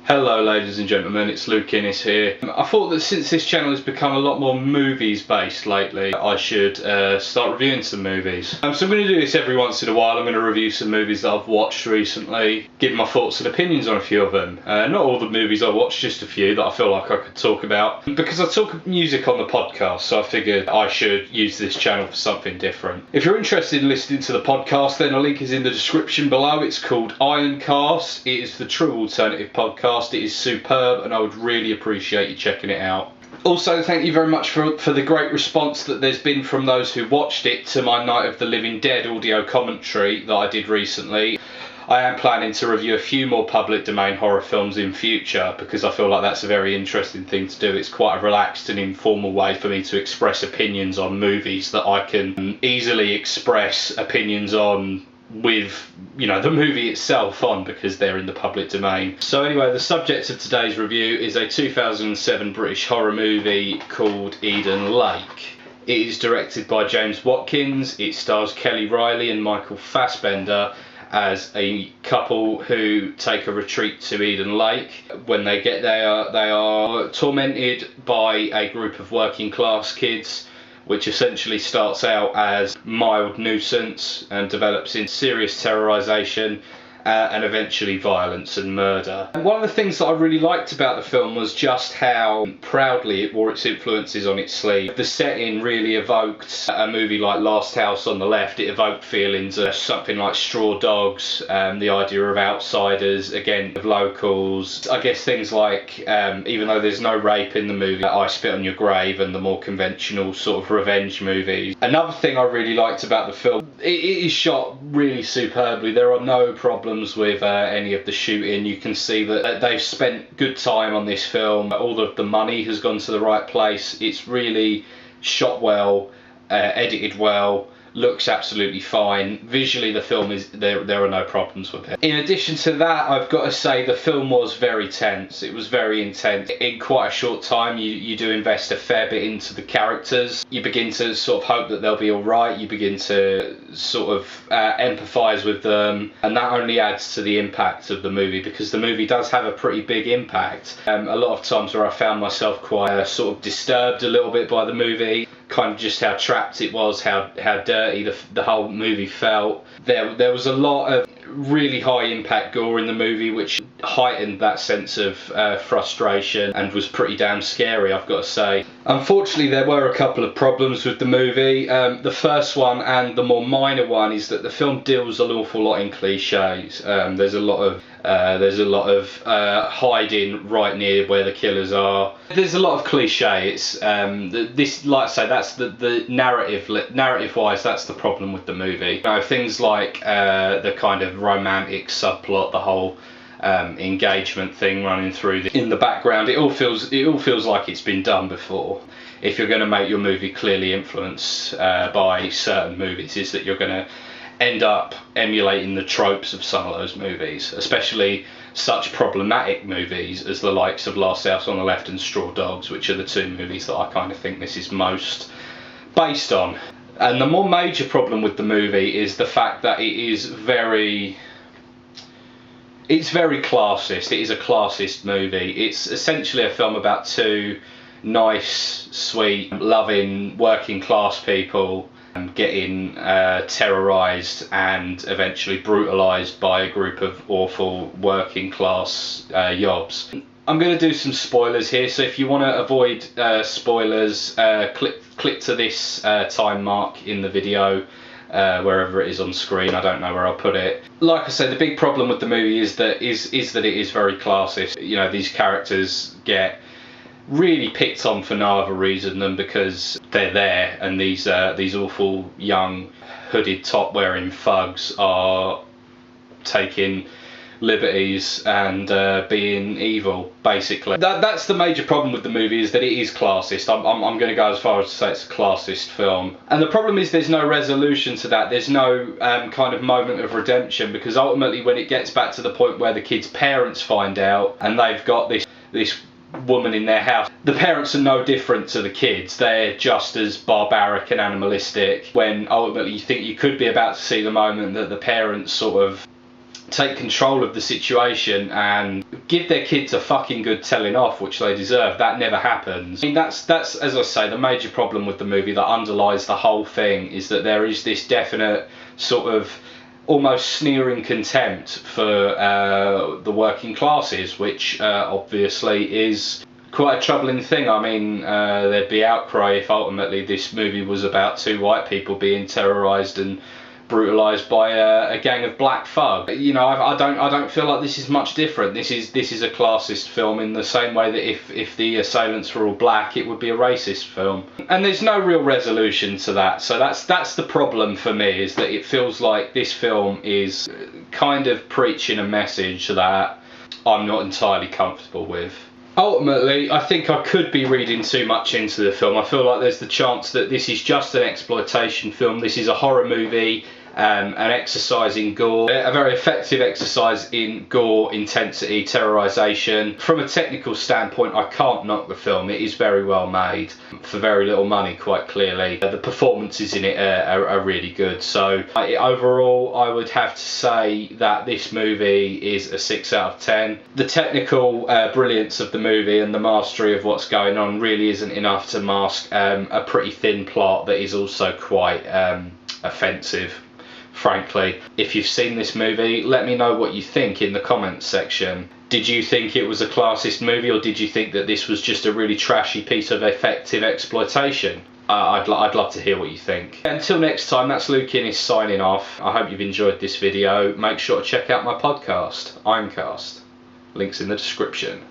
Hello ladies and gentlemen, it's Luke Innes here. I thought that since this channel has become a lot more movies based lately, I should start reviewing some movies. So I'm going to do this every once in a while. I'm going to review some movies that I've watched recently, give my thoughts and opinions on a few of them. Not all the movies I watched, just a few that I feel like I could talk about. Because I talk music on the podcast, so I figured I should use this channel for something different. If you're interested in listening to the podcast, then a link is in the description below. It's called Ironcast. It is the true alternative podcast. It is superb and I would really appreciate you checking it out. Also, thank you very much for the great response that there's been from those who watched it to my Night of the Living Dead audio commentary that I did recently. I am planning to review a few more public domain horror films in future because I feel like that's a very interesting thing to do. It's quite a relaxed and informal way for me to express opinions on movies that I can easily express opinions on with, you know, the movie itself on, because they're in the public domain. So anyway, the subject of today's review is a 2007 British horror movie called Eden Lake. It is directed by James Watkins. It stars Kelly Riley and Michael Fassbender as a couple who take a retreat to Eden Lake. When they get there, they are tormented by a group of working class kids, which essentially starts out as mild nuisance and develops into serious terrorisation and eventually violence and murder. And one of the things that I really liked about the film was just how proudly it wore its influences on its sleeve. The setting really evoked a movie like Last House on the Left. It evoked feelings of something like Straw Dogs, the idea of outsiders, again, of locals. I guess things like, even though there's no rape in the movie, I Spit on Your Grave and the more conventional sort of revenge movies. Another thing I really liked about the film, it is shot really superbly. There are no problems with any of the shooting. You can see that they've spent good time on this film. All of the money has gone to the right place. It's really shot well, edited well, looks absolutely fine. Visually the film is, there are no problems with it. In addition to that, I've got to say the film was very tense. It was very intense. In quite a short time you do invest a fair bit into the characters. You begin to sort of hope that they'll be alright. You begin to sort of empathise with them, and that only adds to the impact of the movie, because the movie does have a pretty big impact. A lot of times where I found myself quite sort of disturbed a little bit by the movie, kind of just how trapped it was, how dirty the whole movie felt. There was a lot of really high impact gore in the movie, which heightened that sense of frustration and was pretty damn scary, I've got to say. Unfortunately, there were a couple of problems with the movie. The first one, and the more minor one, is that the film deals an awful lot in cliches. There's a lot of hiding right near where the killers are. There's a lot of cliche. It's this, like I say, that's the narrative wise, that's the problem with the movie. You know, things like the kind of romantic subplot, the whole engagement thing running through in the background. It all feels like it's been done before. If you're going to make your movie clearly influenced by certain movies, is that you're going to end up emulating the tropes of some of those movies, especially such problematic movies as the likes of Last House on the Left and Straw Dogs, which are the two movies that I kind of think this is most based on. And the more major problem with the movie is the fact that it's very classist. It is a classist movie. It's essentially a film about two nice, sweet, loving, working class people getting terrorised and eventually brutalised by a group of awful working class yobs. I'm going to do some spoilers here, so if you want to avoid spoilers, click to this time mark in the video, wherever it is on screen. I don't know where I'll put it. Like I said, the big problem with the movie is that it is very classist. You know, these characters get really picked on for no other reason than because they're there, and these awful young hooded top wearing thugs are taking liberties and being evil, basically. That's the major problem with the movie, is that it is classist. I'm going to go as far as to say it's a classist film. And the problem is there's no resolution to that. There's no kind of moment of redemption, because ultimately when it gets back to the point where the kids' parents find out and they've got this woman in their house, the parents are no different to the kids. They're just as barbaric and animalistic, when ultimately you think you could be about to see the moment that the parents sort of take control of the situation and give their kids a fucking good telling off, which they deserve. That never happens. I mean, that's as I say, the major problem with the movie that underlies the whole thing is that there is this definite sort of almost sneering contempt for the working classes, which obviously is quite a troubling thing. I mean, there'd be outcry if ultimately this movie was about two white people being terrorised and brutalised by a gang of black thugs. You know, I don't feel like this is much different. This is a classist film in the same way that if the assailants were all black, it would be a racist film. And there's no real resolution to that. So that's the problem for me, is that it feels like this film is kind of preaching a message that I'm not entirely comfortable with. Ultimately, I think I could be reading too much into the film. I feel like there's the chance that this is just an exploitation film. This is a horror movie, an exercise in gore, a very effective exercise in gore, intensity, terrorisation. From a technical standpoint, I can't knock the film. It is very well made for very little money, quite clearly. The performances in it are really good. So overall, I would have to say that this movie is a 6 out of 10. The technical brilliance of the movie and the mastery of what's going on really isn't enough to mask a pretty thin plot that is also quite offensive, frankly. If you've seen this movie, let me know what you think in the comments section. Did you think it was a classist movie, or did you think that this was just a really trashy piece of effective exploitation? I'd love to hear what you think. Until next time, that's Luke Innes signing off. I hope you've enjoyed this video. Make sure to check out my podcast, Imecast. Links in the description.